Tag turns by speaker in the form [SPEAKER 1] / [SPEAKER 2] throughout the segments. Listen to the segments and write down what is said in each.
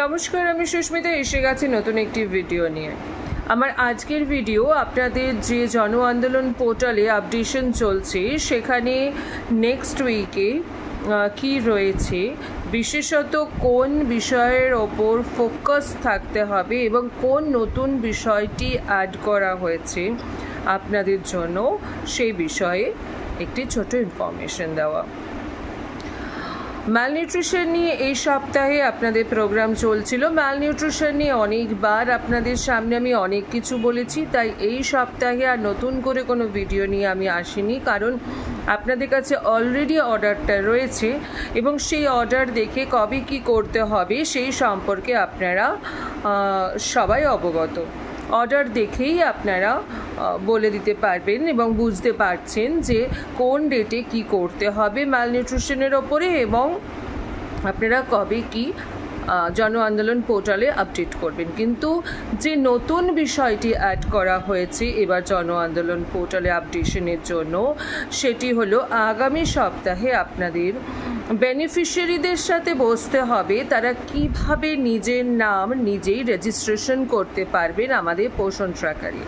[SPEAKER 1] নমস্কার, আমি সুস্মিতা এসে গেছি নতুন একটি ভিডিও নিয়ে। আমার আজকের ভিডিও আপনাদের যে জন আন্দোলন পোর্টালে আপডেশন চলছে সেখানে নেক্সট উইকে কি রয়েছে, বিশেষত কোন বিষয়ের ওপর ফোকাস থাকতে হবে এবং কোন নতুন বিষয়টি অ্যাড করা হয়েছে আপনাদের জন্য, সেই বিষয়ে একটি ছোট ইনফরমেশন দেওয়া। ম্যালনিউট্রিশন নিয়ে এই সপ্তাহে আপনাদের প্রোগ্রাম চলছিল। ম্যালনিউট্রিশন নিয়ে অনেকবার আপনাদের সামনে আমি অনেক কিছু বলেছি, তাই এই সপ্তাহে আর নতুন করে কোনো ভিডিও নিয়ে আমি আসিনি, কারণ আপনাদের কাছে অলরেডি অর্ডারটা রয়েছে এবং সেই অর্ডার দেখে কবে কি করতে হবে সেই সম্পর্কে আপনারা সবাই অবগত। অর্ডার দেখেই আপনারা বলে দিতে পারবেন এবং বুঝতে পারছেন যে কোন ডেটে কি করতে হবে ম্যালনিউট্রিশনের ওপরে এবং আপনারা কবে কি জন আন্দোলন পোর্টালে আপডেট করবেন। কিন্তু যে নতুন বিষয়টি অ্যাড করা হয়েছে এবার জন আন্দোলন পোর্টালে আপডেশনের জন্য, সেটি হলো আগামী সপ্তাহে আপনাদের বেনিফিশিয়ারিদের সাথে বসতে হবে তারা কিভাবে নিজের নাম নিজেই রেজিস্ট্রেশন করতে পারবেন আমাদের পোষণ ট্র্যাকারে।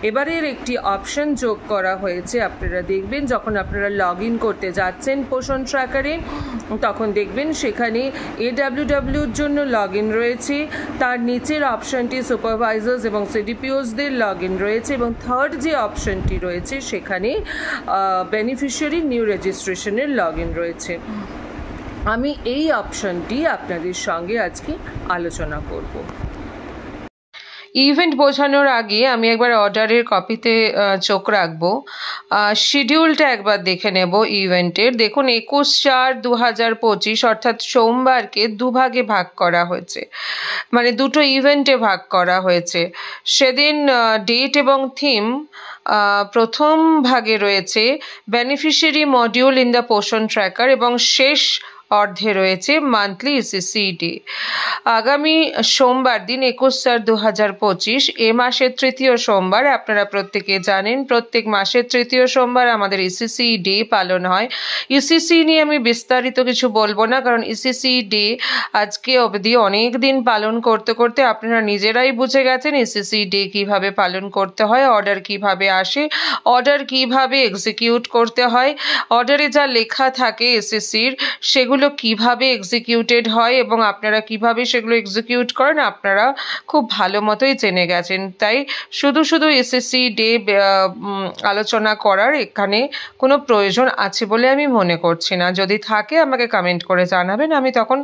[SPEAKER 1] এবারের একটি অপশন যোগ করা হয়েছে। আপনারা দেখবেন যখন আপনারা লগ ইন করতে যাচ্ছেন পোষণ ট্র্যাকারে, তখন দেখবেন সেখানে AWWর জন্য লগ ইন রয়েছে, তার নিচের অপশনটি সুপারভাইজার্স এবং CDPOsদের লগ ইন রয়েছে এবং থার্ড যে অপশনটি রয়েছে সেখানে বেনিফিশিয়ারি নিউ রেজিস্ট্রেশনের লগ ইন রয়েছে। আমি এই অপশনটি আপনাদের সঙ্গে আজকে আলোচনা করব। ইভেন্ট বোঝানোর আগে আমি একবার অর্ডারের কপিতে চোখ রাখবো, শিডিউলটা একবার দেখে নেব ইভেন্টের। দেখুন 21/4/2025 অর্থাৎ সোমবারকে দুভাগে ভাগ করা হয়েছে, মানে দুটো ইভেন্টে ভাগ করা হয়েছে। সেদিন ডেট এবং থিম প্রথম ভাগে রয়েছে বেনিফিশিয়ারি মডিউল ইন দ্য পোষণ ট্র্যাকার এবং শেষ অর্ধে রয়েছে মান্থলি ECC ডে। আগামী সোমবার দিন 21/4/2025 এ মাসের তৃতীয় সোমবার। আপনারা প্রত্যেকে জানেন প্রত্যেক মাসের তৃতীয় সোমবার আমাদের ECC ডে পালন হয়। ECC নিয়ে আমি বিস্তারিত কিছু বলবো না, কারণ ECC ডে আজকে অবধি অনেক দিন পালন করতে করতে আপনারা নিজেরাই বুঝে গেছেন ECC ডে কিভাবে পালন করতে হয়, অর্ডার কিভাবে আসে, অর্ডার কিভাবে এক্সিকিউট করতে হয়, অর্ডারে যা লেখা থাকে ECCর সেগুলো কিভাবে এক্সিকিউটেড হয় এবং আপনারা কিভাবে সেগুলো এক্সিকিউট করেন আপনারা খুব ভালো মতোই জেনে গেছেন। তাই শুধু ECC ডে আলোচনা করার এখানে কোনো প্রয়োজন আছে বলে আমি মনে করছি না। যদি থাকে আমাকে কমেন্ট করে জানাবেন, আমি তখন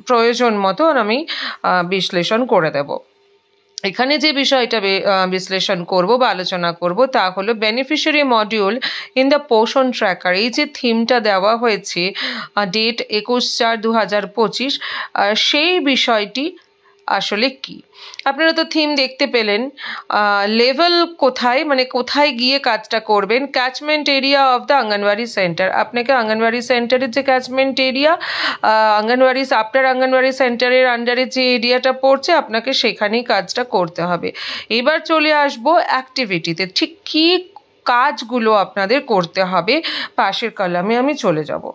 [SPEAKER 1] প্রয়োজন মতো আমি বিশ্লেষণ করে দেব। এখানে যে বিষয়টা বিশ্লেষণ করব বা আলোচনা করব তা হলো বেনিফিশিয়ারি মডিউল ইন দ্য পোষণ ট্র্যাকার। এই যে থিমটা দেওয়া হয়েছে ডেট 21/4/2025, সেই বিষয়টি আসলে কি। আপনারা তো থিম দেখতে পেলেন। লেভেল কোথায়, মানে কোথায় গিয়ে কাজটা করবেন, catchment area of the anganwadi centre. আপনাকে অঙ্গনওয়াড়ি সেন্টারের যে ক্যাচমেন্ট এরিয়া, আপনার অঙ্গনওয়াড়ি সেন্টারের আন্ডারে যে এরিয়াটা পড়ছে আপনাকে সেখানেই কাজটা করতে হবে। এবার চলে আসবো অ্যাক্টিভিটিতে, ঠিক কী কাজগুলো আপনাদের করতে হবে। পাশের কলামে আমি চলে যাব।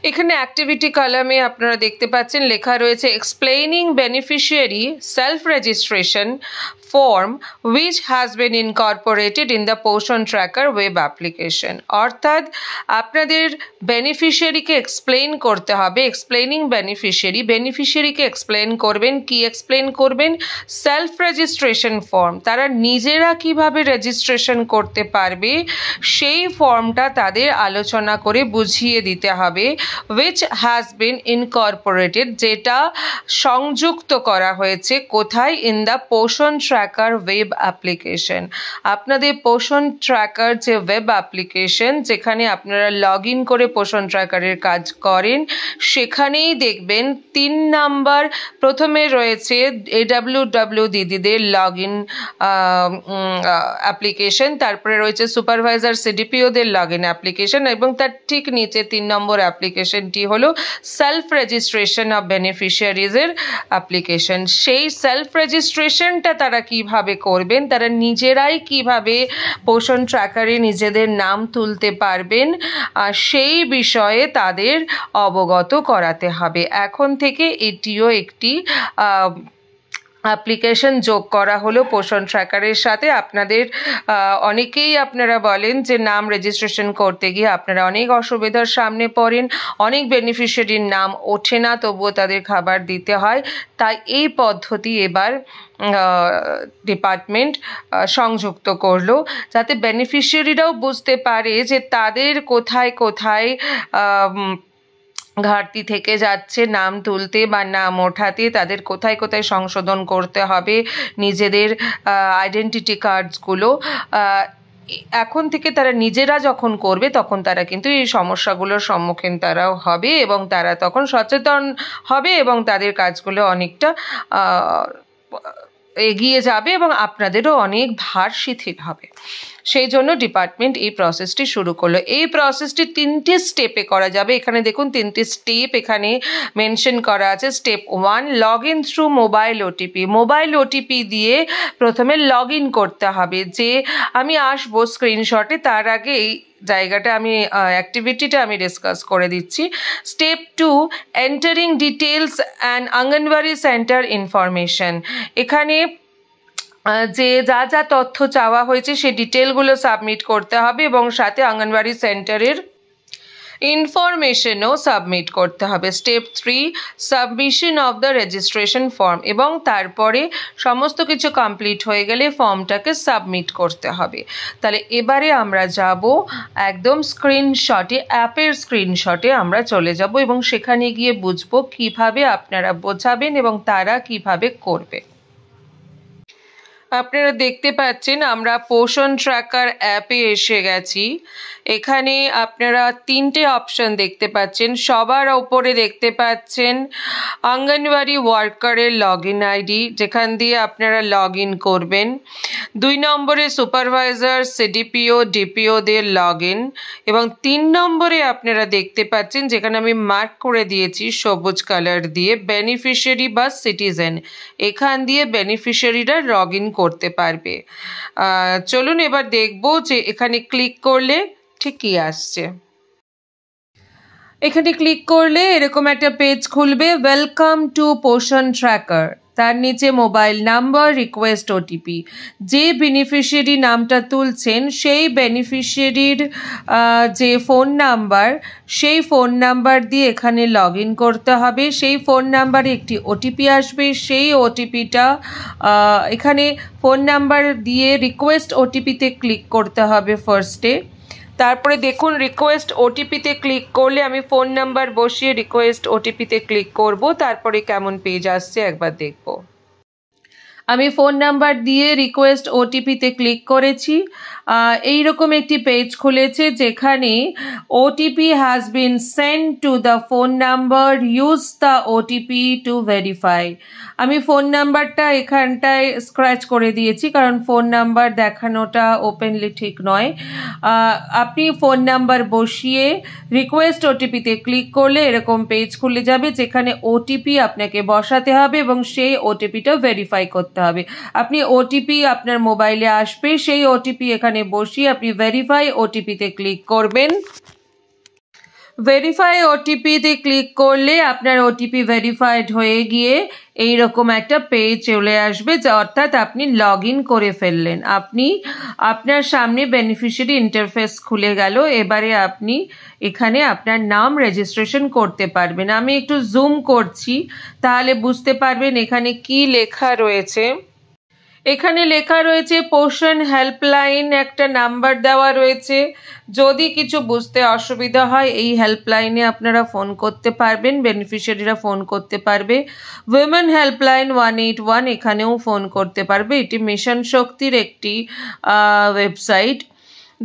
[SPEAKER 1] এখানে অ্যাক্টিভিটি কলামে আপনারা দেখতে পাচ্ছেন লেখা রয়েছে explaining beneficiary self registration form which has been incorporated in the পোষণ ট্র্যাকার ওয়েব অ্যাপ্লিকেশন। অর্থাৎ আপনাদের বেনিফিশিয়ারিকে এক্সপ্লেইন করতে হবে। এক্সপ্লেইনিং বেনিফিশিয়ারিকে এক্সপ্লেইন করবেন। কি এক্সপ্লেইন করবেন? সেলফ রেজিস্ট্রেশন ফর্ম, তারা নিজেরা কিভাবে রেজিস্ট্রেশন করতে পারবে সেই ফর্মটা তাদের আলোচনা করে বুঝিয়ে দিতে হবে। which has been incorporated, যেটা সংযুক্ত করা হয়েছে কোথায়? in the পোষণ ট্র্যাকার ওয়েব অ্যাপ্লিকেশন। আপনাদের পোষণ ট্র্যাকার যে ওয়েব অ্যাপ্লিকেশন, যেখানে আপনারা লগ ইন করে পোষণ ট্র্যাকারের কাজ করেন, সেখানেই দেখবেন 3 নাম্বার প্রথমে রয়েছে AWW দিদিদের লগ ইন অ্যাপ্লিকেশন, তারপরে রয়েছে সুপারভাইজার CDPOদের লগ ইন অ্যাপ্লিকেশন এবং তার ঠিক নিচে 3 নম্বর অ্যাপ্লিকেশনটি হলো সেলফ রেজিস্ট্রেশন অফ বেনিফিশিয়ারিজের অ্যাপ্লিকেশন। সেই সেলফ রেজিস্ট্রেশনটা তারা কিভাবে করবেন, তারা নিজেরাই কিভাবে পোষণ ট্র্যাকারে নিজেদের নাম তুলতে পারবেন সেই বিষয়ে তাদের অবগত করাতে হবে। এখন থেকে এটিও একটি অ্যাপ্লিকেশন যোগ করা হলো পোষণ ট্র্যাকারের সাথে। আপনাদের অনেকেই আপনারা বলেন যে নাম রেজিস্ট্রেশন করতে গিয়ে আপনারা অনেক অসুবিধার সামনে পড়েন, অনেক বেনিফিশিয়ারির নাম ওঠে না, তবুও তাদের খাবার দিতে হয়। তাই এই পদ্ধতি এবার ডিপার্টমেন্ট সংযুক্ত করলো, যাতে বেনিফিশিয়ারিরাও বুঝতে পারে যে তাদের কোথায় কোথায় ঘাটতি থেকে যাচ্ছে নাম তুলতে বা নাম ওঠাতে, তাদের কোথায় কোথায় সংশোধন করতে হবে নিজেদের আইডেন্টিটি কার্ডসগুলো। এখন থেকে তারা নিজেরা যখন করবে তখন তারা কিন্তু এই সমস্যাগুলোর সম্মুখীন তারাও হবে এবং তারা তখন সচেতন হবে এবং তাদের কাজগুলো অনেকটা এগিয়ে যাবে এবং আপনাদেরও অনেক ভার শিথিল হবে। সেই জন্য ডিপার্টমেন্ট এই প্রসেসটি শুরু করলো। এই প্রসেসটি 3টে স্টেপে করা যাবে। এখানে দেখুন 3টে স্টেপ এখানে মেনশন করা আছে। Step 1, log in through mobile OTP. Mobile OTP দিয়ে প্রথমে লগ ইন করতে হবে। যে আমি আসবো স্ক্রিনশটে, তার আগে এই জায়গাটা আমি অ্যাক্টিভিটিটা আমি ডিসকাস করে দিচ্ছি। Step 2, entering details and anganwadi centre information. এখানে যে যা যা তথ্য চাওয়া হয়েছে সেই ডিটেলগুলো সাবমিট করতে হবে এবং সাথে অঙ্গনওয়াড়ি সেন্টারের ইনফরমেশনও সাবমিট করতে হবে। Step 3, submission of the registration form. এবং তারপরে সমস্ত কিছু কমপ্লিট হয়ে গেলে ফর্মটাকে সাবমিট করতে হবে। তাহলে এবারে আমরা যাব একদম স্ক্রিনশটে, অ্যাপের স্ক্রিনশটে আমরা চলে যাব এবং সেখানে গিয়ে বুঝবো কিভাবে আপনারা বোঝাবেন এবং তারা কিভাবে করবে। আপনারা দেখতে পাচ্ছেন আমরা পোষণ ট্র্যাকার অ্যাপে এসে গেছি। এখানে আপনারা 3টে অপশন দেখতে পাচ্ছেন। সবার ওপরে দেখতে পাচ্ছেন অঙ্গনওয়াড়ি ওয়ার্কারের লগ ইন আইডি, যেখান দিয়ে আপনারা লগ ইন করবেন। 2 নম্বরে সুপারভাইজার, সিডিপিও, ডিপিওদের লগ ইন এবং 3 নম্বরে আপনারা দেখতে পাচ্ছেন, যেখানে আমি মার্ক করে দিয়েছি সবুজ কালার দিয়ে, বেনিফিশিয়ারি বা সিটিজেন। এখান দিয়ে বেনিফিশিয়ারিরা লগ ইন করতে পারবে। চলুন এবার দেখব যে এখানে ক্লিক করলে ঠিক কি আসছে। এখানে ক্লিক করলে এরকম একটা পেজ খুলবে, ওয়েলকাম টু পোষণ ট্র্যাকার। তার নিচে মোবাইল নাম্বার, রিকোয়েস্ট ওটিপি। যে বেনিফিশিয়ারি নামটা তুলছেন সেই বেনিফিশিয়ারির যে ফোন নাম্বার, সেই ফোন নাম্বার দিয়ে এখানে লগ ইন করতে হবে। সেই ফোন নাম্বারে একটি ওটিপি আসবে। সেই ওটিপিটা এখানে ফোন নাম্বার দিয়ে রিকোয়েস্ট ওটিপিতে ক্লিক করতে হবে ফার্স্টে। তারপরে দেখুন রিকোয়েস্ট ওটিপিতে ক্লিক করলে আমি ফোন নাম্বার বসিয়ে রিকোয়েস্ট ওটিপিতে ক্লিক করব। তারপরে কেমন পেজ আসছে একবার দেখব। আমি ফোন নাম্বার দিয়ে রিকোয়েস্ট ওটিপিতে ক্লিক করেছি। এইরকম একটি পেজ খুলেছে, যেখানে OTP has been send to the phone number, use the OTP to verify. আমি ফোন নাম্বারটা এখানটায় স্ক্র্যাচ করে দিয়েছি, কারণ ফোন নাম্বার দেখানোটা ওপেনলি ঠিক নয়। আপনি ফোন নাম্বার বসিয়ে রিকোয়েস্ট ওটিপিতে ক্লিক করলে এরকম পেজ খুলে যাবে, যেখানে ওটিপি আপনাকে বসাতে হবে এবং সেই ওটিপিটা ভেরিফাই করতে হবে। আপনি ওটিপি আপনার মোবাইলে আসবে, সেই ওটিপি এখানে বসিয়ে আপনি ভেরিফাই ওটিপিতে ক্লিক করবেন। ভেরিফাই ওটিপিতে ক্লিক করলে আপনার ওটিপি ভেরিফাইড হয়ে গিয়ে এইরকম একটা পেজ চলে আসবে, যা অর্থাৎ আপনি লগ ইন করে ফেললেন। আপনি আপনার সামনে বেনিফিশিয়ারি ইন্টারফেস খুলে গেল। এবারে আপনি এখানে আপনার নাম রেজিস্ট্রেশন করতে পারবেন। আমি একটু জুম করছি, তাহলে বুঝতে পারবেন এখানে কি লেখা রয়েছে। এখানে লেখা রয়েছে পোষণ হেল্পলাইন, একটা নাম্বার দেওয়া রয়েছে। যদি কিছু বুঝতে অসুবিধা হয় এই হেল্পলাইনে আপনারা ফোন করতে পারবেন, বেনিফিশিয়ারিরা ফোন করতে পারবে। উইমেন হেল্পলাইন 181, এখানেও ফোন করতে পারবে। এটি মিশন শক্তির একটি ওয়েবসাইট।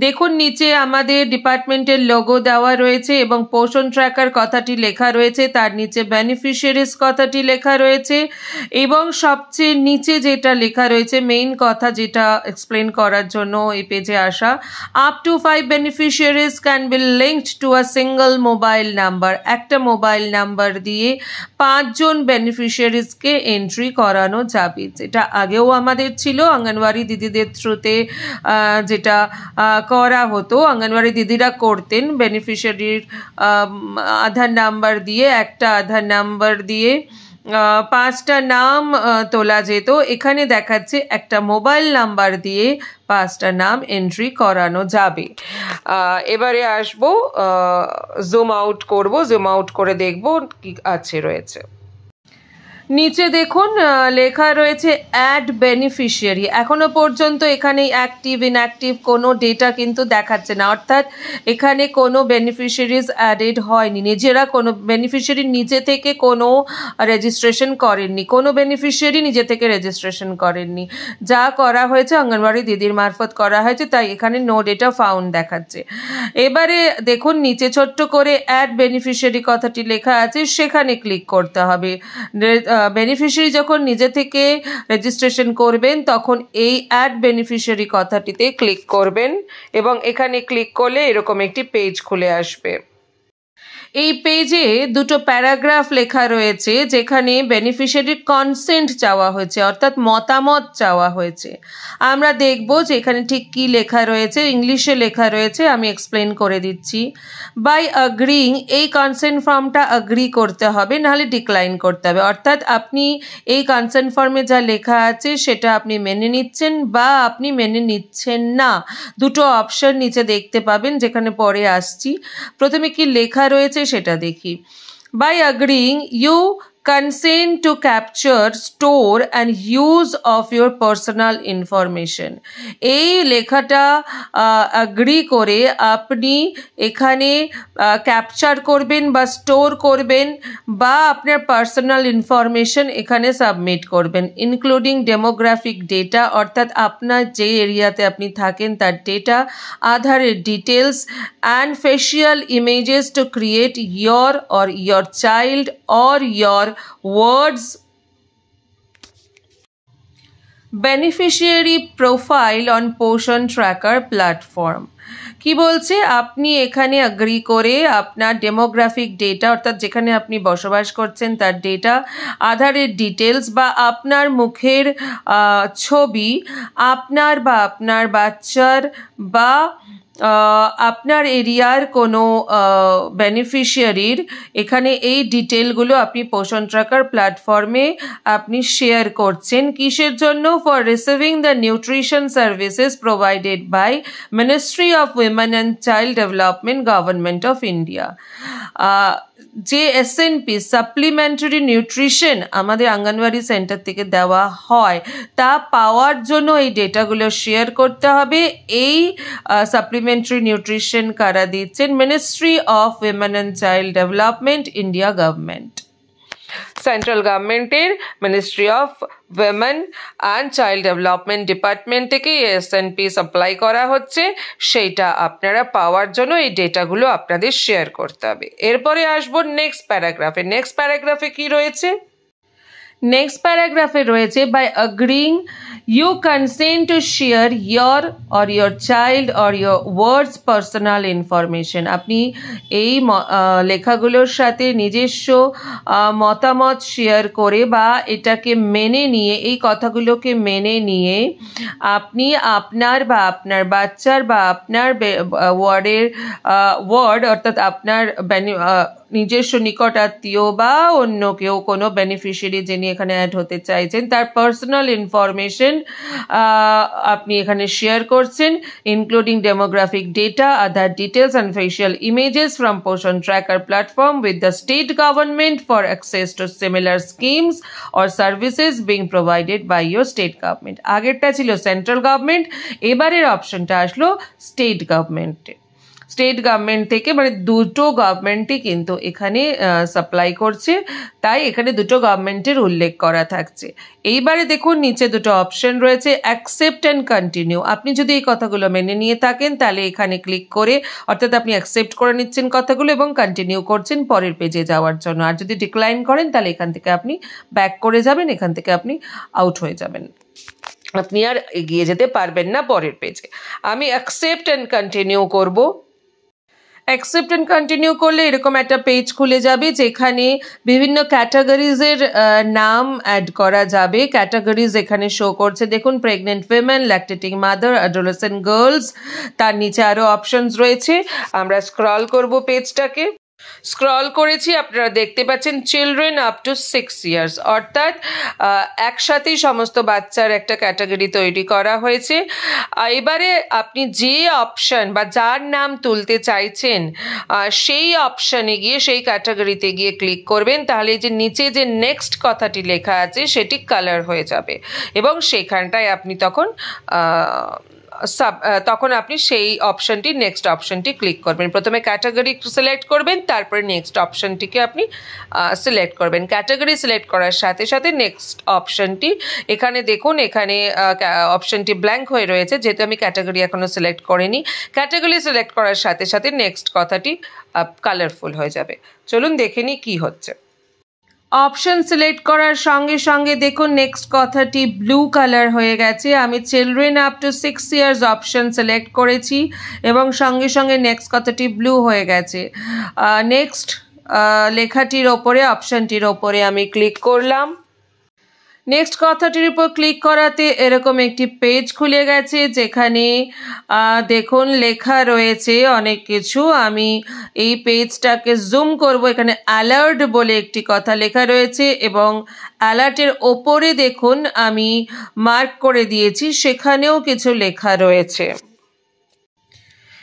[SPEAKER 1] দেখুন নিচে আমাদের ডিপার্টমেন্টের লোগো দেওয়া রয়েছে এবং পোষণ ট্র্যাকার কথাটি লেখা রয়েছে, তার নিচে বেনিফিশিয়ারিজ কথাটি লেখা রয়েছে এবং সবচেয়ে নিচে যেটা লেখা রয়েছে মেইন কথা যেটা এক্সপ্লেন করার জন্য এই পেজে আসা, up to 5 beneficiaries can be linked to a single mobile number. একটা মোবাইল নাম্বার দিয়ে 5 জন বেনিফিশিয়ারিজকে এন্ট্রি করানো যাবে, যেটা আগেও আমাদের ছিল অঙ্গনওয়াড়ি দিদিদের থ্রুতে যেটা করা হতো। অঙ্গনওয়াড়ি দিদিরা করতেন বেনিফিশিয়ারির আধার নাম্বার দিয়ে, একটা আধার নাম্বার দিয়ে 5টা নাম তোলা যেত। এখানে দেখাচ্ছে একটা মোবাইল নাম্বার দিয়ে 5টা নাম এন্ট্রি করানো যাবে। এবারে আসবো, জুম আউট করব, জুম আউট করে দেখব কি আছে রয়েছে। নিচে দেখুন লেখা রয়েছে অ্যাড বেনিফিশিয়ারি। এখনো পর্যন্ত এখানে অ্যাক্টিভ ইনঅ্যাক্টিভ কোনো ডেটা কিন্তু দেখাচ্ছে না, অর্থাৎ এখানে কোনো বেনিফিশিয়ারিজ অ্যাডেড হয়নি। নিজেরা কোনো বেনিফিশিয়ারি নিজে থেকে কোনো রেজিস্ট্রেশন করেননি, কোনো বেনিফিশিয়ারি নিজে থেকে রেজিস্ট্রেশন করেননি, যা করা হয়েছে অঙ্গনওয়াড়ি দিদির মারফত করা হয়েছে, তাই এখানে নো ডেটা ফাউন্ড দেখাচ্ছে। এবারে দেখুন নিচে ছোট্ট করে অ্যাড বেনিফিশিয়ারি কথাটি লেখা আছে, সেখানে ক্লিক করতে হবে। বেনিফিশিয়ারি যখন নিজে থেকে রেজিস্ট্রেশন করবেন তখন এই অ্যাড বেনিফিশিয়ারি কথাটিতে ক্লিক করবেন এবং এখানে ক্লিক করলে এরকম একটি পেজ খুলে আসবে। এই পেজে দুটো প্যারাগ্রাফ লেখা রয়েছে যেখানে বেনিফিশিয়ারির কনসেন্ট চাওয়া হয়েছে, অর্থাৎ মতামত চাওয়া হয়েছে। আমরা দেখব যে এখানে ঠিক কি লেখা রয়েছে। ইংলিশে লেখা রয়েছে, আমি এক্সপ্লেন করে দিচ্ছি। বাই অ্যাগ্রিং, এই কনসেন্ট ফর্মটা অ্যাগ্রি করতে হবে, নাহলে ডিক্লাইন করতে হবে। অর্থাৎ আপনি এই কনসেন্ট ফর্মে যা লেখা আছে সেটা আপনি মেনে নিচ্ছেন বা আপনি মেনে নিচ্ছেন না। দুটো অপশন নিচে দেখতে পাবেন, যেখানে পরে আসছি। প্রথমে কি লেখা রয়েছে সেটা দেখি। By agreeing you consent to capture, store and use of your personal information। এই লেখাটা অ্যাগ্রি করে আপনি এখানে ক্যাপচার করবেন বা স্টোর করবেন বা আপনার পার্সোনাল ইনফরমেশন এখানে সাবমিট করবেন, ইনক্লুডিং ডেমোগ্রাফিক ডেটা, অর্থাৎ আপনার যে এরিয়াতে আপনি থাকেন তার ডেটা, আধারের details and facial images to create your or your child or your words beneficiary profile on পোষণ ট্র্যাকার প্ল্যাটফর্ম। কি বলছে, আপনি এখানে অ্যাগ্রি করে আপনার ডেমোগ্রাফিক ডেটা, অর্থাৎ যেখানে আপনি বসবাস করছেন তার ডেটা, আধারের ডিটেলস বা আপনার মুখের ছবি, আপনার বা আপনার বাচ্চার বা আপনার এরিয়ার কোনো বেনিফিশিয়ারির এখানে এই ডিটেলগুলো আপনি পোষণ ট্র্যাকার প্ল্যাটফর্মে আপনি শেয়ার করছেন। কিসের জন্য? For receiving the nutrition services provided by ministry of women and child development, government of India. যে এসএনপি সাপ্লিমেন্টারি নিউট্রিশন আমাদের অঙ্গনওয়াড়ি সেন্টার থেকে দেওয়া হয়, তা পাওয়ার জন্য এই ডেটাগুলো শেয়ার করতে হবে। এই সাপ্লিমেন্টারি নিউট্রিশন কারা দিচ্ছেন? Ministry of women and child Development, India government. Central গভর্নমেন্টের Ministry of women and child Development department থেকে এসএনপি সাপ্লাই করা হচ্ছে, সেইটা আপনারা পাওয়ার জন্য এই ডেটাগুলো আপনাদের শেয়ার করতে হবে। এরপরে আসবো নেক্সট প্যারাগ্রাফে। নেক্সট প্যারাগ্রাফে কি রয়েছে? নেক্সট প্যারাগ্রাফে রয়েছে by agreeing you consent to share your or your child or your ward's personal information. আপনি এই লেখাগুলোর সাথে নিজস্ব মতামত শেয়ার করে বা এটাকে মেনে নিয়ে, এই কথাগুলোকে মেনে নিয়ে আপনি আপনার বা আপনার বাচ্চার বা আপনার ওয়ার্ড অর্থাৎ আপনার নিজস্ব নিকট আত্মীয় বা অন্য কেউ কোনো বেনিফিশিয়ারি যিনি এখানে অ্যাড হতে চাইছেন তার পার্সোনাল ইনফরমেশন আপনি এখানে শেয়ার করছেন, including demographic data, Aadhaar details and facial images from Poshan Tracker platform with the state government for access to similar schemes or services being provided by your state government. আগেরটা ছিল central government, এবারের অপশনটা আসলো state গভর্নমেন্টে। State government থেকে, মানে দুটো গভর্নমেন্টই কিন্তু এখানে সাপ্লাই করছে, তাই এখানে দুটো গভর্নমেন্টের উল্লেখ করা থাকছে। এইবারে দেখুন নিচে দুটো অপশন রয়েছে, অ্যাকসেপ্ট অ্যান্ড কন্টিনিউ। আপনি যদি এই কথাগুলো মেনে নিয়ে থাকেন তাহলে এখানে ক্লিক করে, অর্থাৎ আপনি অ্যাকসেপ্ট করে নিচ্ছেন কথাগুলো এবং কন্টিনিউ করছেন পরের পেজে যাওয়ার জন্য। আর যদি ডিক্লাইন করেন তাহলে এখান থেকে আপনি ব্যাক করে যাবেন, এখান থেকে আপনি আউট হয়ে যাবেন, আপনি আর এগিয়ে যেতে পারবেন না পরের পেজে। আমি অ্যাকসেপ্ট অ্যান্ড কন্টিনিউ করব। অ্যাকসেপ্ট অ্যান্ড কন্টিনিউ করলে এরকম একটা পেজ খুলে যাবে যেখানে বিভিন্ন ক্যাটাগরিজের নাম অ্যাড করা যাবে। ক্যাটাগরিজ এখানে শো করছে, দেখুন pregnant women, lactating mother, adolescent girls, তার নিচে আরও অপশনস রয়েছে। আমরা স্ক্রল করব পেজটাকে, স্ক্রল করেছি, আপনারা দেখতে পাচ্ছেন চিলড্রেন আপ টু 6 ইয়ার্স, অর্থাৎ একসাথেই সমস্ত বাচ্চার একটা ক্যাটাগরি তৈরি করা হয়েছে। এবারে আপনি যে অপশন বা যার নাম তুলতে চাইছেন সেই অপশানে গিয়ে, সেই ক্যাটাগরিতে গিয়ে ক্লিক করবেন, তাহলে যে নিচে যে নেক্সট কথাটি লেখা আছে সেটি কালার হয়ে যাবে এবং সেখানটায় আপনি তখন আপনি সেই অপশনটি, নেক্সট অপশনটি ক্লিক করবেন। প্রথমে ক্যাটাগরি সিলেক্ট করবেন, তারপরে নেক্সট অপশনটিকে আপনি সিলেক্ট করবেন। ক্যাটাগরি সিলেক্ট করার সাথে সাথে নেক্সট অপশনটি, এখানে দেখুন এখানে অপশনটি ব্ল্যাঙ্ক হয়ে রয়েছে যেহেতু আমি ক্যাটাগরি এখনো সিলেক্ট করিনি। ক্যাটাগরি সিলেক্ট করার সাথে সাথে নেক্সট কথাটি কালারফুল হয়ে যাবে। চলুন দেখে নিই কী হচ্ছে। অপশন সিলেক্ট করার সঙ্গে সঙ্গে দেখুন নেক্সট কথাটি ব্লু কালার হয়ে গেছে। আমি children up to 6 years option select করেছি এবং সঙ্গে সঙ্গে নেক্সট কথাটি ব্লু হয়ে গেছে। নেক্সট লেখাটির ওপরে, অপশনটির ওপরে আমি ক্লিক করলাম। নেক্সট কথাটির উপর ক্লিক করাতে এরকম একটি পেজ খুলে গেছে যেখানে দেখুন লেখা রয়েছে অনেক কিছু। আমি এই পেজটাকে জুম করব, এখানে অ্যালার্ট বলে একটি কথা লেখা রয়েছে এবং অ্যালার্টের ওপরে দেখুন আমি মার্ক করে দিয়েছি, সেখানেও কিছু লেখা রয়েছে।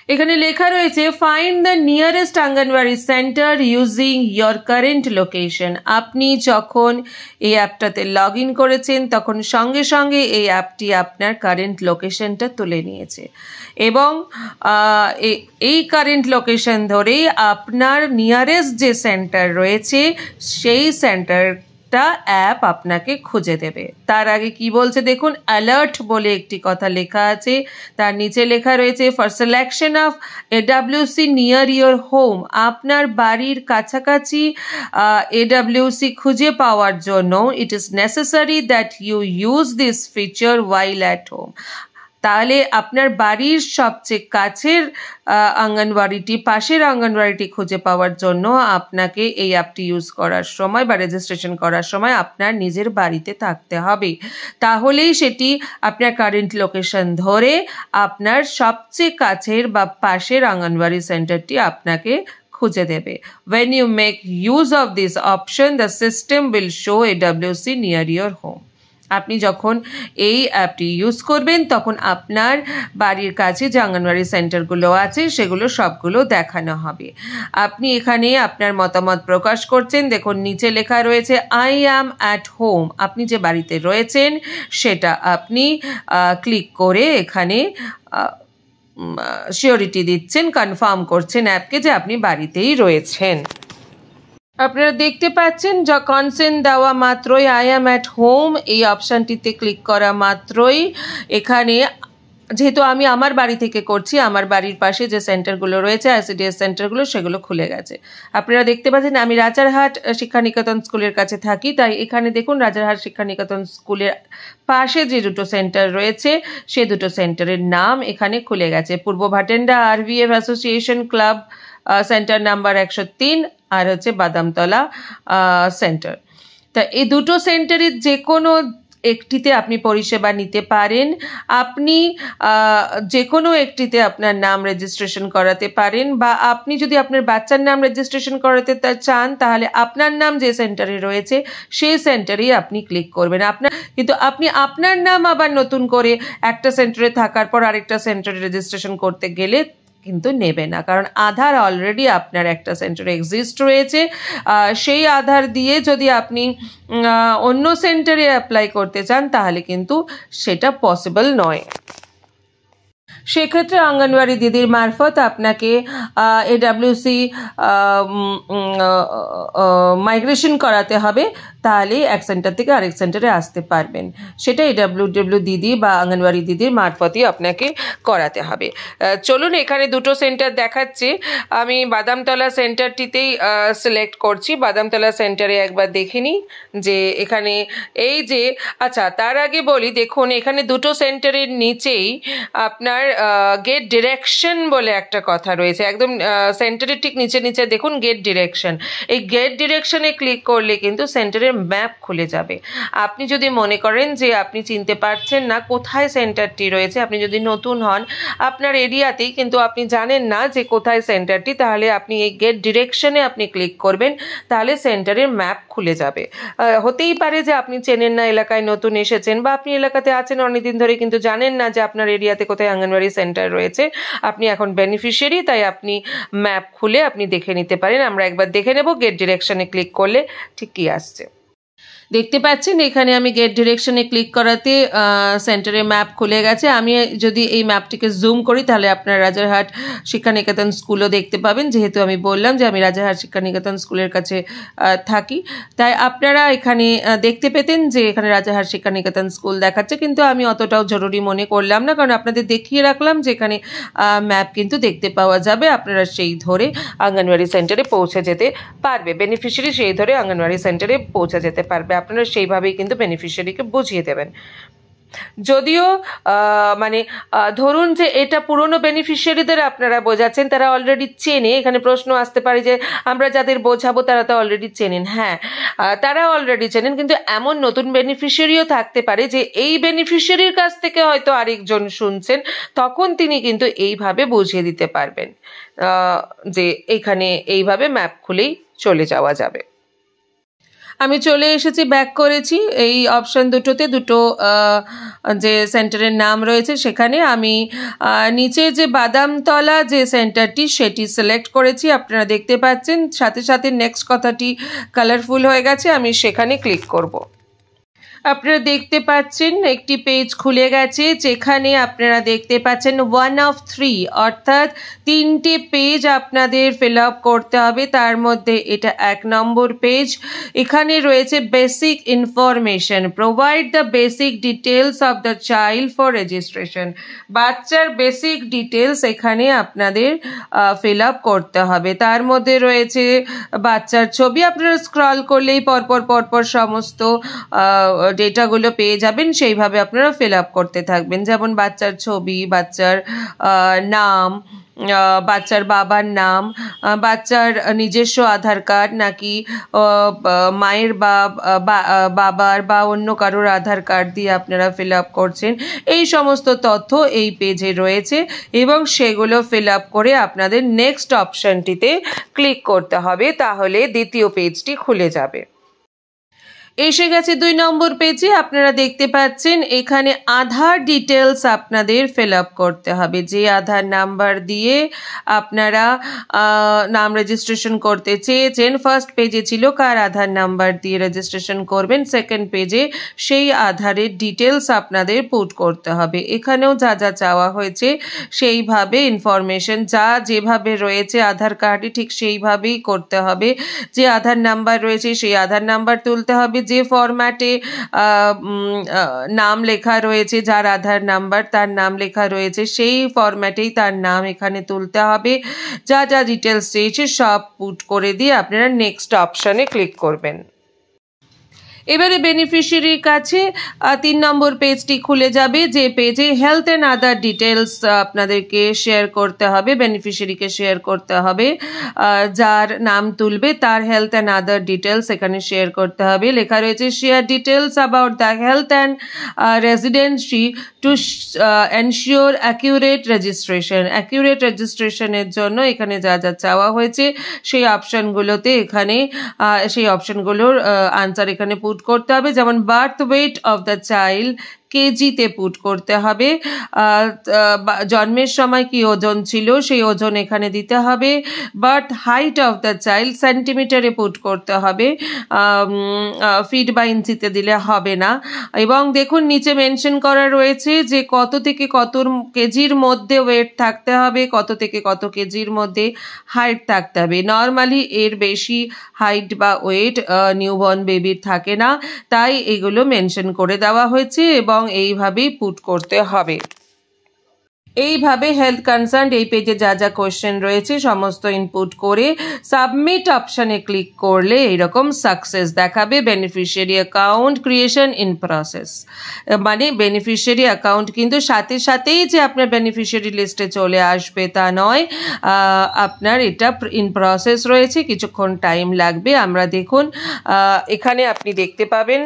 [SPEAKER 1] এখানে লেখা রয়েছে find the nearest anganwadi centre using your current location. আপনি যখন এই অ্যাপটাতে লগ ইন করেছেন তখন সঙ্গে সঙ্গে এই অ্যাপটি আপনার কারেন্ট লোকেশনটা তুলে নিয়েছে এবং এই কারেন্ট লোকেশন ধরেই আপনার নিয়ারেস্ট যে সেন্টার রয়েছে সেই সেন্টার অ্যাপ আপনাকে খুঁজে দেবে। তার আগে কি বলছে দেখুন, অ্যালার্ট বলে একটি কথা লেখা আছে, তার নিচে লেখা রয়েছে for selection of AWC near your home. আপনার বাড়ির কাছাকাছি এডব্লিউসি খুঁজে পাওয়ার জন্য it is necessary that you use this feature while at home. তাহলে আপনার বাড়ির সবচেয়ে কাছের অঙ্গনওয়াড়িটি, পাশের অঙ্গনওয়াড়িটি খুঁজে পাওয়ার জন্য আপনাকে এই অ্যাপটি ইউজ করার সময় বা রেজিস্ট্রেশন করার সময় আপনার নিজের বাড়িতে থাকতে হবে, তাহলেই সেটি আপনার কারেন্ট লোকেশন ধরে আপনার সবচেয়ে কাছের বা পাশের অঙ্গনওয়াড়ি সেন্টারটি আপনাকে খুঁজে দেবে। When you make use of this option, the system will show AWC near your home. আপনি যখন এই অ্যাপটি ইউজ করবেন তখন আপনার বাড়ির কাছে যে অঙ্গনওয়াড়ি সেন্টারগুলো আছে সেগুলো সবগুলো দেখানো হবে। আপনি এখানে আপনার মতামত প্রকাশ করছেন, দেখুন নিচে লেখা রয়েছে আই অ্যাম অ্যাট হোম। আপনি যে বাড়িতে রয়েছেন সেটা আপনি ক্লিক করে এখানে সিওরিটি দিচ্ছেন, কনফার্ম করছেন অ্যাপকে যে আপনি বাড়িতেই রয়েছেন। আপনারা দেখতে পাচ্ছেন যা কনসেন্ট দেওয়া মাত্রই আই অ্যাম অ্যাট হোম এই অপশানটিতে ক্লিক করা মাত্রই এখানে, যেহেতু আমি আমার বাড়ি থেকে করছি, আমার বাড়ির পাশে যে সেন্টারগুলো রয়েছে আইসিডিএস সেন্টারগুলো সেগুলো খুলে গেছে। আপনারা দেখতে পাচ্ছেন আমি রাজারহাট শিক্ষানিকেতন স্কুলের কাছে থাকি, তাই এখানে দেখুন রাজারহাট শিক্ষানিকেতন স্কুলের পাশে যে দুটো সেন্টার রয়েছে সে দুটো সেন্টারের নাম এখানে খুলে গেছে। পূর্ব ভাটেন্ডা আরভিএফ অ্যাসোসিয়েশন ক্লাব সেন্টার নাম্বার 103 আর হচ্ছে বাদামতলা সেন্টার। তা এই দুটো সেন্টারের যে কোনো একটিতে আপনি পরিষেবা নিতে পারেন। আপনি যে কোনো একটিতে আপনার নাম রেজিস্ট্রেশন করাতে পারেন বা আপনি যদি আপনার বাচ্চার নাম রেজিস্ট্রেশন করাতে চান তাহলে আপনার নাম যে সেন্টারে রয়েছে সেই সেন্টারেই আপনি ক্লিক করবেন। কিন্তু আপনি আপনার নাম আবার নতুন করে একটা সেন্টারে থাকার পর আরেকটা সেন্টারে রেজিস্ট্রেশন করতে গেলে কিন্তু নেবে না, কারণ আধার অলরেডি আপনার একটা সেন্টারে এক্সিস্ট রয়েছে। সেই আধার দিয়ে যদি আপনি অন্য সেন্টারে অ্যাপ্লাই করতে চান তাহলে কিন্তু সেটা পসিবল নয়। সেক্ষেত্রে অঙ্গনওয়াড়ি দিদির মারফত আপনাকে এডাব্লিউসি মাইগ্রেশন করাতে হবে, তাহলে এক সেন্টার থেকে আরেক সেন্টারে আসতে পারবেন। সেটা এডাব্লিউ দিদি বা অঙ্গনওয়াড়ি দিদির মারফতই আপনাকে করাতে হবে। চলুন, এখানে দুটো সেন্টার দেখাচ্ছে, আমি বাদামতলা সেন্টারটিতেই সিলেক্ট করছি। বাদামতলা সেন্টারে একবার দেখে নিই যে এখানে এই যে, আচ্ছা তার আগে বলি, দেখুন এখানে দুটো সেন্টারের নিচেই আপনার গেট ডিরেকশন বলে একটা কথা রয়েছে, একদম সেন্টারের ঠিক নিচে নিচে দেখুন গেট ডিরেকশন। এই গেট ডিরেকশনে ক্লিক করলে কিন্তু সেন্টারের ম্যাপ খুলে যাবে। আপনি যদি মনে করেন যে আপনি চিনতে পারছেন না কোথায় সেন্টারটি রয়েছে, আপনি যদি নতুন হন আপনার এরিয়াতেই কিন্তু আপনি জানেন না যে কোথায় সেন্টারটি, তাহলে আপনি এই গেট ডিরেকশনে আপনি ক্লিক করবেন, তাহলে সেন্টারের ম্যাপ খুলে যাবে। হতেই পারে যে আপনি চেনেন না, এলাকায় নতুন এসেছেন, বা আপনি এলাকাতে আছেন অনেকদিন ধরে কিন্তু জানেন না যে আপনার এরিয়াতে কোথায় অঙ্গনওয়াড়ি সেন্টার রয়েছে। আপনি এখন বেনিফিশিয়ারি, তাই আপনি ম্যাপ খুলে আপনি দেখে নিতে পারেন। আমরা একবার দেখে নেব গেট ডিরেকশনে ক্লিক করলে ঠিক কি আসছে। দেখতে পাচ্ছেন এখানে আমি গেট ডিরেকশনে ক্লিক করাতে সেন্টারের ম্যাপ খুলে গেছে। আমি যদি এই ম্যাপটিকে জুম করি তাহলে আপনার রাজারহাট শিক্ষানিকেতন স্কুলও দেখতে পাবেন, যেহেতু আমি বললাম যে আমি রাজারহাট শিক্ষানিকেতন স্কুলের কাছে থাকি, তাই আপনারা এখানে দেখতে পেতেন যে এখানে রাজারহাট শিক্ষানিকেতন স্কুল দেখাচ্ছে, কিন্তু আমি অতটাও জরুরি মনে করলাম না, কারণ আপনাদের দেখিয়ে রাখলাম যে এখানে ম্যাপ কিন্তু দেখতে পাওয়া যাবে। আপনারা সেই ধরে অঙ্গনওয়াড়ি সেন্টারে পৌঁছে যেতে পারবে, বেনিফিশিয়ারি সেই ধরে অঙ্গনওয়াড়ি সেন্টারে পৌঁছে যেতে পারবে। আপনারা সেইভাবেই কিন্তু বেনিফিশিয়ারিকে বুঝিয়ে দেবেন। যদিও মানে ধরুন যে এটা পুরনো বেনিফিশিয়ারিদের আপনারা বোঝাচ্ছেন, তারা অলরেডি চেনে। এখানে প্রশ্ন আসতে পারে যে আমরা যাদের বোঝাবো তারা তো অলরেডি চেনেন। হ্যাঁ, তারা অলরেডি চেনেন, কিন্তু এমন নতুন বেনিফিশিয়ারিও থাকতে পারে যে এই বেনিফিশিয়ারির কাছ থেকে হয়তো আরেকজন শুনছেন, তখন তিনি কিন্তু এইভাবে বুঝিয়ে দিতে পারবেন যে এখানে এইভাবে ম্যাপ খুলেই চলে যাওয়া যাবে। আমি চলে এসেছি, ব্যাক করেছি এই অপশান দুটোতে, দুটো যে সেন্টারের নাম রয়েছে সেখানে আমি নিচে যে বাদামতলা যে সেন্টারটি সেটি সিলেক্ট করেছি, আপনারা দেখতে পাচ্ছেন। সাথে সাথে নেক্সট কথাটি কালারফুল হয়ে গেছে, আমি সেখানে ক্লিক করব। আপনারা দেখতে পাচ্ছেন একটি পেজ খুলে গেছে, যেখানে আপনারা দেখতে পাচ্ছেন 1 of 3, অর্থাৎ 3টে পেজ আপনাদের ফিল আপ করতে হবে। তার মধ্যে এটা 1 নম্বর পেজ। এখানে রয়েছে basic information, provide the basic details of the child for registration. বাচ্চার বেসিক ডিটেলস এখানে আপনাদের ফিল আপ করতে হবে। তার মধ্যে রয়েছে বাচ্চার ছবি, আপনারা স্ক্রল করলেই পরপর সমস্ত ডেটাগুলো পেয়ে যাবেন, সেইভাবে আপনারা ফিল আপ করতে থাকবেন। যেমন বাচ্চার ছবি, বাচ্চার নাম, বাচ্চার বাবার নাম, বাচ্চার নিজস্ব আধার কার্ড নাকি মায়ের বাবার বা অন্য কারোর আধার কার্ড দিয়ে আপনারা ফিল আপ করছেন, এই সমস্ত তথ্য এই পেজে রয়েছে, এবং সেগুলো ফিল আপ করে আপনাদের নেক্সট অপশনটিতে ক্লিক করতে হবে, তাহলে দ্বিতীয় পেজটি খুলে যাবে। এসে গেছে 2 নম্বর পেজে। আপনারা দেখতে পাচ্ছেন এখানে আধার ডিটেলস আপনাদের ফিল আপ করতে হবে। যে আধার নাম্বার দিয়ে আপনারা নাম রেজিস্ট্রেশন করতে চেয়েছেন, ফার্স্ট পেজে ছিল কার আধার নাম্বার দিয়ে রেজিস্ট্রেশন করবেন, সেকেন্ড পেজে সেই আধারের ডিটেলস আপনাদের পুট করতে হবে। এখানেও যা যা চাওয়া হয়েছে সেইভাবে ইনফরমেশন যা যেভাবে রয়েছে আধার কার্ডে ঠিক সেইভাবেই করতে হবে। যে আধার নাম্বার রয়েছে সেই আধার নাম্বার তুলতে হবে, যে ফরম্যাটে নাম লেখা রয়েছে, যার আধার নাম্বার তার নাম লেখা রয়েছে সেই ফরম্যাটেই তার নাম এখানে তুলতে হবে। যা যা ডিটেলস চেয়েছে সব পুট করে দিয়ে আপনারা নেক্সট অপশানে ক্লিক করবেন। এবারে বেনিফিশিয়ারির কাছে 3 নম্বর পেজটি খুলে যাবে, যে পেজে হেলথ অ্যান্ড আদার ডিটেলস আপনাদেরকে শেয়ার করতে হবে, বেনিফিশিয়ারিকে শেয়ার করতে হবে। যার নাম তুলবে তার হেলথ অ্যান্ড আদার ডিটেলস এখানে শেয়ার করতে হবে। লেখা রয়েছে share details about the health and residency to ensure accurate registration. Accurate রেজিস্ট্রেশনের জন্য এখানে যা যা চাওয়া হয়েছে সেই অপশানগুলোতে এখানে সেই অপশানগুলোর আনসার এখানে পুট করতে হবে। যেমন birth weight of the child কেজিতে পুট করতে হবে। জন্মের সময় কি ওজন ছিল সেই ওজন এখানে দিতে হবে। Birth height of the child সেন্টিমিটারে পুট করতে হবে, ফিট বা ইঞ্চিতে দিলে হবে না। এবং দেখুন নিচে মেনশন করা রয়েছে যে কত থেকে কত কেজির মধ্যে ওয়েট থাকতে হবে, কত থেকে কত কেজির মধ্যে হাইট থাকতে হবে। নর্মালি এর বেশি হাইট বা ওয়েট নিউবর্ন বেবির থাকে না, তাই এগুলো মেনশন করে দেওয়া হয়েছে এবং এইভাবেই পুট করতে হবে। এইভাবে হেলথ কনসার্ন এই পেজে যা যা কোয়েশ্চেন রয়েছে সমস্ত ইনপুট করে সাবমিট অপশানে ক্লিক করলে এইরকম সাকসেস দেখাবে, beneficiary account creation in process. মানে বেনিফিশিয়ারি অ্যাকাউন্ট কিন্তু সাথে সাথেই যে আপনার বেনিফিশিয়ারি লিস্টে চলে আসবে তা নয়, আপনার এটা ইন প্রসেস রয়েছে, কিছুক্ষণ টাইম লাগবে। আমরা দেখুন এখানে আপনি দেখতে পাবেন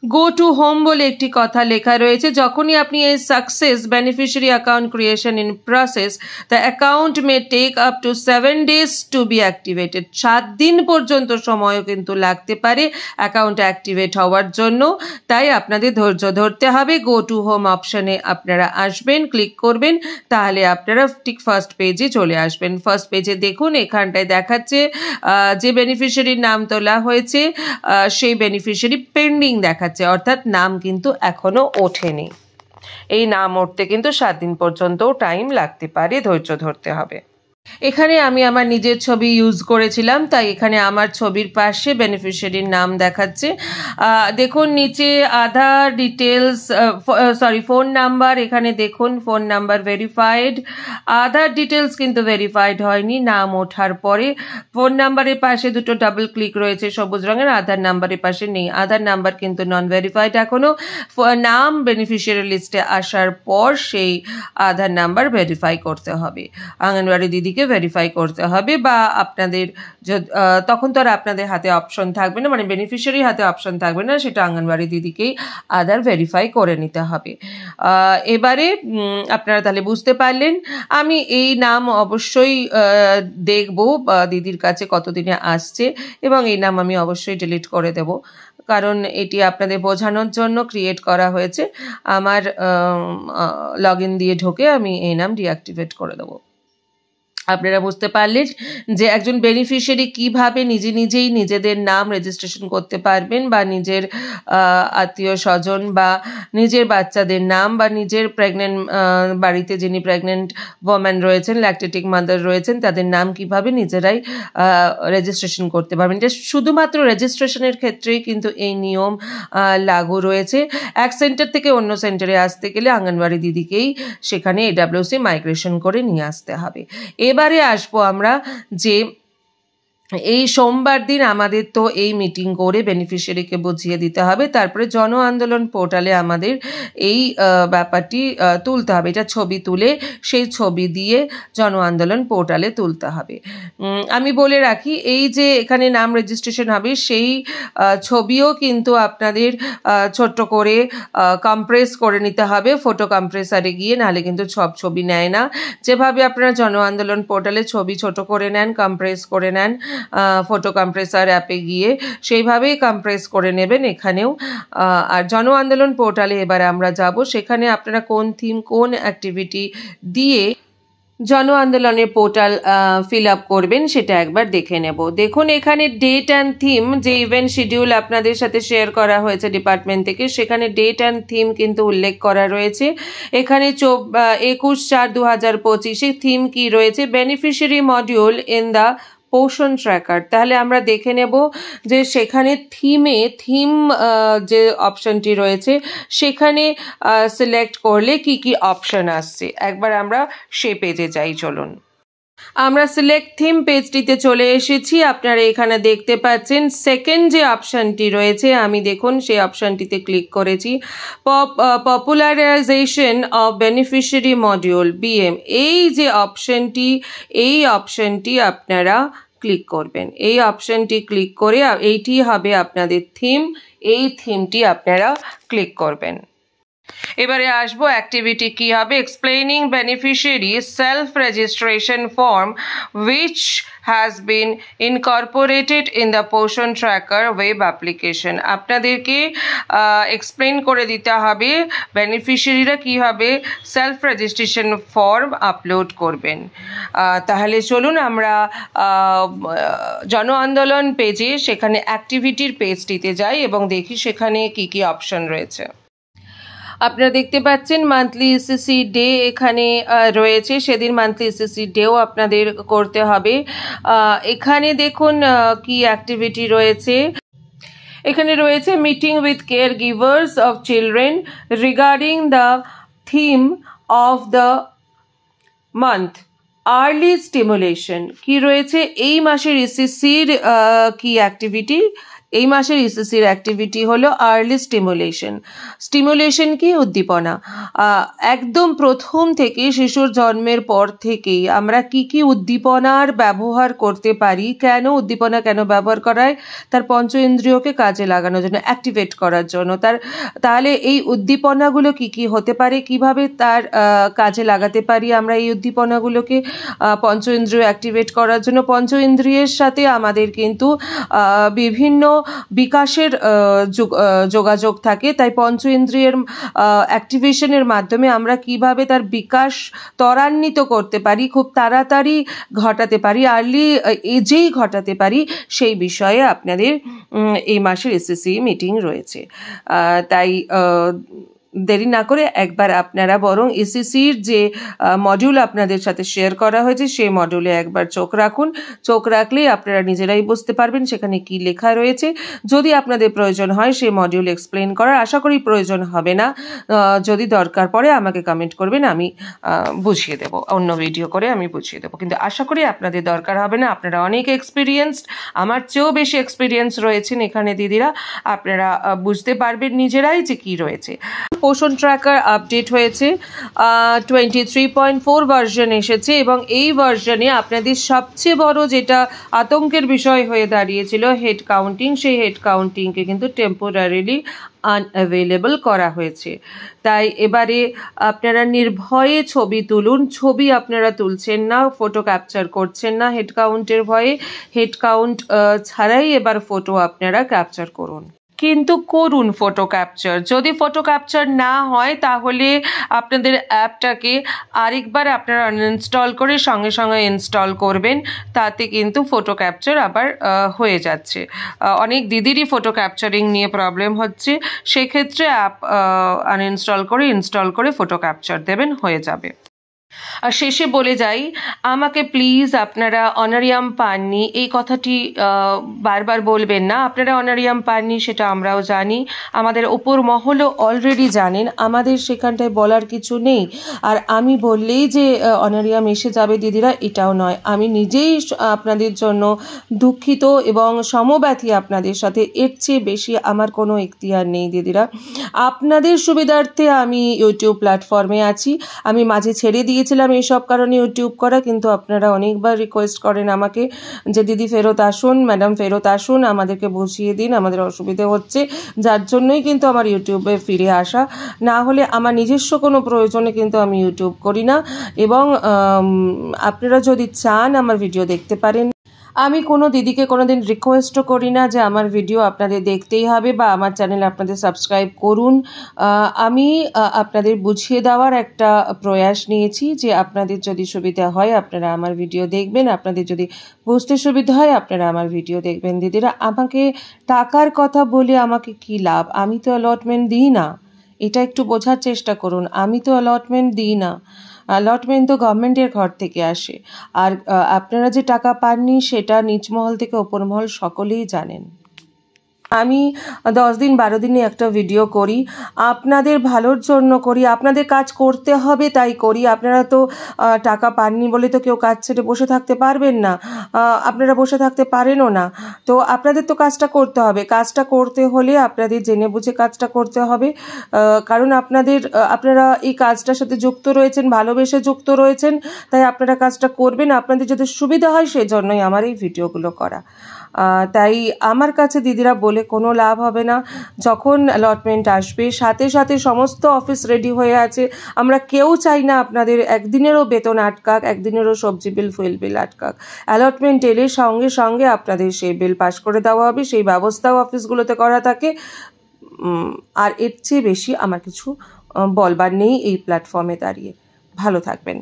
[SPEAKER 1] গো টু হোম বলে একটি কথা লেখা রয়েছে। যখনই আপনি এই success beneficiary account creation in process, the account may take up to 7 days to be activated. 7 দিন পর্যন্ত সময়ও কিন্তু লাগতে পারে অ্যাকাউন্ট অ্যাক্টিভেট হওয়ার জন্য, তাই আপনাদের ধৈর্য ধরতে হবে। গো টু হোম অপশানে আপনারা আসবেন, ক্লিক করবেন, তাহলে আপনারা ঠিক ফার্স্ট পেজে চলে আসবেন। ফার্স্ট পেজে দেখুন এখানটায় দেখাচ্ছে যে বেনিফিশিয়ারির নাম তোলা হয়েছে সেই বেনিফিশিয়ারি পেন্ডিং দেখাচ্ছে, অর্থাৎ নাম কিন্তু এখনো ওঠেনি। এই নাম উঠতে কিন্তু 7 দিন পর্যন্ত টাইম লাগতে পারে, ধৈর্য ধরতে হবে। এখানে আমি আমার নিজের ছবি ইউজ করেছিলাম, তাই এখানে আমার ছবির পাশে বেনিফিশিয়ারির নাম দেখাচ্ছে। দেখুন নিচে আধার ডিটেলস, ফোন নাম্বার, এখানে দেখুন ফোন নাম্বার ভেরিফাইড, আধার ডিটেলস কিন্তু ভেরিফাইড হয়নি। নাম ওঠার পরে ফোন নাম্বারের পাশে দুটো ডাবল ক্লিক রয়েছে সবুজ রঙের, আধার নাম্বারের পাশে নেই। আধার নাম্বার কিন্তু নন ভেরিফাইড এখনো। নাম বেনিফিশিয়ারি লিস্টে আসার পর সেই আধার নাম্বার ভেরিফাই করতে হবে, আঙ্গনওয়াড়ি দিদিকে ভেরিফাই করতে হবে, বা আপনাদের তখন তো আর আপনাদের হাতে অপশন থাকবে না, মানে বেনিফিশিয়ারির হাতে অপশন থাকবে না, সেটা আঙ্গনওয়াড়ি দিদিকেই আধার ভেরিফাই করে নিতে হবে। এবারে আপনারা তাহলে বুঝতে পারলেন। আমি এই নাম অবশ্যই দেখব দিদির কাছে কতদিনে আসছে, এবং এই নাম আমি অবশ্যই ডিলিট করে দেব, কারণ এটি আপনাদের বোঝানোর জন্য ক্রিয়েট করা হয়েছে। আমার লগ ইন দিয়ে ঢোকে আমি এই নাম ডিঅ্যাক্টিভেট করে দেবো। আপনারা বুঝতে পারলেন যে একজন বেনিফিশিয়ারি কিভাবে নিজে নিজেই নিজেদের নাম রেজিস্ট্রেশন করতে পারবেন, বা নিজের আত্মীয় স্বজন বা নিজের বাচ্চাদের নাম, বা নিজের প্রেগনেন্ট বাড়িতে যিনি প্রেগনেন্ট ওম্যান রয়েছেন, ল্যাকটেটিং মাদার রয়েছেন, তাদের নাম কিভাবে নিজেরাই রেজিস্ট্রেশন করতে পারবেন। এটা শুধুমাত্র রেজিস্ট্রেশনের ক্ষেত্রেই কিন্তু এই নিয়ম লাগু রয়েছে। এক সেন্টার থেকে অন্য সেন্টারে আসতে গেলে আঙ্গনওয়াড়ি দিদিকেই সেখানে AWC মাইগ্রেশন করে নিয়ে আসতে হবে। এবারে আসবো আমরা যে এই সোমবার দিন আমাদের তো এই মিটিং করে বেনিফিশিয়ারিকে বুঝিয়ে দিতে হবে, তারপরে জন আন্দোলন পোর্টালে আমাদের এই ব্যাপারটি তুলতে হবে। এটা ছবি তুলে সেই ছবি দিয়ে জন আন্দোলন পোর্টালে তুলতে হবে। আমি বলে রাখি, এই যে এখানে নাম রেজিস্ট্রেশন হবে সেই ছবিও কিন্তু আপনাদের ছোট্ট করে কম্প্রেস করে নিতে হবে ফটো কম্প্রেসারে গিয়ে, নাহলে কিন্তু সব ছবি নেয় না। যেভাবে আপনারা জন আন্দোলন পোর্টালে ছবি ছোট করে নেন, কম্প্রেস করে নেন ফটো কম্প্রেসার অ্যাপে গিয়ে, সেইভাবেই কম্প্রেস করে নেবেন এখানেও। আর জন আন্দোলন পোর্টালে এবার আমরা যাব, সেখানে আপনারা কোন থিম কোন অ্যাক্টিভিটি দিয়ে জন আন্দোলনের পোর্টাল ফিল আপ করবেন সেটা একবার দেখে নেব। দেখুন এখানে ডেট অ্যান্ড থিম, যে ইভেন্ট শিডিউল আপনাদের সাথে শেয়ার করা হয়েছে ডিপার্টমেন্ট থেকে, সেখানে ডেট অ্যান্ড থিম কিন্তু উল্লেখ করা রয়েছে। এখানে 21/4/2025 থিম কি রয়েছে, বেনিফিশিয়ারি মডিউল ইন দ্য পোষণ ট্র্যাকার। তাহলে আমরা দেখে নেব যে সেখানে থিম যে অপশনটি রয়েছে সেখানে সিলেক্ট করলে কি কি অপশন আসছে, একবার আমরা সে পেজে যাই। চলুন, আমরা সিলেক্ট থিম পেজটিতে চলে এসেছি। আপনারা এখানে দেখতে পাচ্ছেন সেকেন্ড যে অপশনটি রয়েছে, আমি দেখুন সেই অপশনটিতে ক্লিক করেছি, পপুলারাইজেশন অফ বেনিফিশিয়ারি মডিউল BM। এই যে অপশনটি, এই অপশনটি আপনারা ক্লিক করবেন। এই অপশনটি ক্লিক করে এইটি হবে আপনাদের থিম, এই থিমটি আপনারা ক্লিক করবেন। এবারে আসবো অ্যাক্টিভিটি কি হবে, explaining beneficiary self registration form which has been Incorporated in the পোষণ ট্র্যাকার ওয়েব অ্যাপ্লিকেশন। আপনাদেরকে এক্সপ্লেন করে দিতে হবে বেনিফিশিয়ারিরা কীভাবে সেলফ রেজিস্ট্রেশন ফর্ম আপলোড করবেন। তাহলে চলুন আমরা জন আন্দোলন পেজে সেখানে অ্যাক্টিভিটির পেজটিতে যাই এবং দেখি সেখানে কি কি অপশন রয়েছে। আপনারা দেখতে পাচ্ছেন মান্থলি এসএসসি ডে এখানে রয়েছে, সেদিন মান্থলি এসএসসি ডেও আপনাদের করতে হবে। এখানে দেখুন কি অ্যাক্টিভিটি রয়েছে, এখানে রয়েছে meeting with care givers of children regarding the theme of the month early stimulation. কি রয়েছে এই মাসের এসএসসির কি অ্যাক্টিভিটি, এই মাসের এসএসসির অ্যাক্টিভিটি হলো আর্লি স্টিমুলেশন। স্টিমুলেশন কি, উদ্দীপনা। একদম প্রথম থেকে শিশুর জন্মের পর থেকেই আমরা কি কি উদ্দীপনার ব্যবহার করতে পারি, কেন উদ্দীপনা কেন ব্যবহার করায়, তার পঞ্চ ইন্দ্রিয়কে কাজে লাগানোর জন্য, অ্যাক্টিভেট করার জন্য। তাহলে এই উদ্দীপনাগুলো কি কি হতে পারে, কিভাবে তার কাজে লাগাতে পারি আমরা এই উদ্দীপনাগুলোকে পঞ্চ ইন্দ্রিয় অ্যাক্টিভেট করার জন্য। পঞ্চ ইন্দ্রিয়ের সাথে আমাদের কিন্তু বিভিন্ন বিকাশের যোগাযোগ থাকে, তাই পঞ্চ ইন্দ্রিয়ের অ্যাক্টিভেশনের মাধ্যমে আমরা কিভাবে তার বিকাশ ত্বরান্বিত করতে পারি, খুব তাড়াতাড়ি ঘটাতে পারি, আর্লি এজেই ঘটাতে পারি, সেই বিষয়ে আপনাদের এই মাসের এসএসসি মিটিং রয়েছে। তাই দেরি না করে একবার আপনারা বরং এসএসসির যে মডিউল আপনাদের সাথে শেয়ার করা হয়েছে সেই মডিউলে একবার চোখ রাখুন। চোখ রাখলেই আপনারা নিজেরাই বুঝতে পারবেন সেখানে কি লেখা রয়েছে। যদি আপনাদের প্রয়োজন হয় সেই মডিউল এক্সপ্লেন করার, আশা করি প্রয়োজন হবে না। যদি দরকার পড়ে আমাকে কমেন্ট করবেন, আমি বুঝিয়ে দেব, অন্য ভিডিও করে আমি বুঝিয়ে দেবো, কিন্তু আশা করি আপনাদের দরকার হবে না। আপনারা অনেক এক্সপিরিয়েন্সড, আমার চেয়েও বেশি এক্সপিরিয়েন্স রয়েছেন এখানে দিদিরা, আপনারা বুঝতে পারবেন নিজেরাই যে কি রয়েছে। পোষণ ট্র্যাকার আপডেট হয়েছে, 23.4 ভার্সন এসেছে এবং এই ভার্সনে আপনাদের সবচেয়ে বড় যেটা আতঙ্কের বিষয় হয়ে দাঁড়িয়েছিল হেড কাউন্টিং, সেই হেড কাউন্টিংকে কিন্তু টেম্পোরারিলি আনঅ্যাভেলেবল করা হয়েছে। তাই এবারে আপনারা নির্ভয়ে ছবি তুলুন। ছবি আপনারা তুলছেন না, ফটো ক্যাপচার করছেন না হেড কাউন্টের ভয়ে, হেড কাউন্ট ছাড়াই এবার ফটো আপনারা ক্যাপচার করুন, কিন্তু করুন ফটো ক্যাপচার। যদি ফটো ক্যাপচার না হয় তাহলে আপনাদের অ্যাপটাকে আরেকবার আপনারা আনইনস্টল করে সঙ্গে সঙ্গে ইনস্টল করবেন, তাতে কিন্তু ফটো ক্যাপচার আবার হয়ে যাচ্ছে। অনেক দিদিরই ফটো ক্যাপচারিং নিয়ে প্রবলেম হচ্ছে, সেক্ষেত্রে অ্যাপ আনইনস্টল করে ইনস্টল করে ফটো ক্যাপচার দেবেন, হয়ে যাবে। আর শেষে বলে যাই, আমাকে প্লিজ আপনারা অনারিয়াম পাননি এই কথাটি বারবার বলবেন না। আপনারা অনারিয়াম পাননি সেটা আমরাও জানি, আমাদের ওপর মহলও অলরেডি জানেন, আমাদের সেখানটায় বলার কিছু নেই। আর আমি বললেই যে অনারিয়াম এসে যাবে দিদিরা, এটাও নয়। আমি নিজেই আপনাদের জন্য দুঃখিত এবং সমব্যথী আপনাদের সাথে, এর চেয়ে বেশি আমার কোনো এখতিয়ার নেই দিদিরা। আপনাদের সুবিধার্থে আমি ইউটিউব প্ল্যাটফর্মে আছি, আমি মাঝে ছেড়ে দিয়েছিলাম এইসব কারণে ইউটিউব করা, কিন্তু আপনারা অনেকবার রিকোয়েস্ট করেন আমাকে যে দিদি ফেরত আসুন, ম্যাডাম ফেরত আসুন, আমাদেরকে বুঝিয়ে দিন, আমাদের অসুবিধে হচ্ছে, যার জন্যই কিন্তু আমার ইউটিউবে ফিরে আসা। না হলে আমার নিজস্ব কোনো প্রয়োজনে কিন্তু আমি ইউটিউব করি না। এবং আপনারা যদি চান আমার ভিডিও দেখতে পারেন, আমি কোনো দিদিকে কোনোদিন রিকোয়েস্টও করি না যে আমার ভিডিও আপনাদের দেখতেই হবে বা আমার চ্যানেল আপনাদের সাবস্ক্রাইব করুন। আমি আপনাদের বুঝিয়ে দেওয়ার একটা প্রয়াস নিয়েছি যে আপনাদের যদি সুবিধা হয় আপনারা আমার ভিডিও দেখবেন, আপনাদের যদি বুঝতে সুবিধা হয় আপনারা আমার ভিডিও দেখবেন। দিদিরা, আমাকে টাকার কথা বলে আমাকে কি লাভ? আমি তো অ্যালটমেন্ট দিই না, এটা একটু বোঝার চেষ্টা করুন। আমি তো অ্যালটমেন্ট দিই না, অ্যালটমেন্ট তো গভর্নমেন্টের ঘর থেকে আসে। আর আপনারা যে টাকা পাননি সেটা নিচমহল থেকে ওপরমহল সকলেই জানেন। আমি 10 দিন 12 দিনে একটা ভিডিও করি, আপনাদের ভালোর জন্য করি, আপনাদের কাজ করতে হবে তাই করি। আপনারা তো টাকা পাননি বলে তো কেউ কাজ ছেড়ে বসে থাকতে পারবেন না, আপনারা বসে থাকতে পারেনও না। তো আপনাদের তো কাজটা করতে হবে, কাজটা করতে হলে আপনাদের জেনে বুঝে কাজটা করতে হবে। কারণ আপনারা এই কাজটার সাথে যুক্ত রয়েছেন, ভালোবেসে যুক্ত রয়েছেন, তাই আপনারা কাজটা করবেন। আপনাদের যদি সুবিধা হয় সেজন্যই আমার এই ভিডিওগুলো করা। তাই আমার কাছে দিদিরা বলে বলে কোনো লাভ হবে না। যখন অ্যালটমেন্ট আসবে সাথে সাথে সমস্ত অফিস রেডি হয়ে আছে, আমরা কেউ চাই না আপনাদের একদিনেরও বেতন আটকাক, একদিনেরও সবজি বিল ফুয়েল বিল আটকাক। অ্যালটমেন্ট এলে সঙ্গে সঙ্গে আপনাদের সেই বিল পাস করে দেওয়া হবে, সেই ব্যবস্থাও অফিসগুলোতে করা থাকে। আর এর চেয়ে বেশি আমার কিছু বলবার নেই এই প্ল্যাটফর্মে দাঁড়িয়ে। ভালো থাকবেন।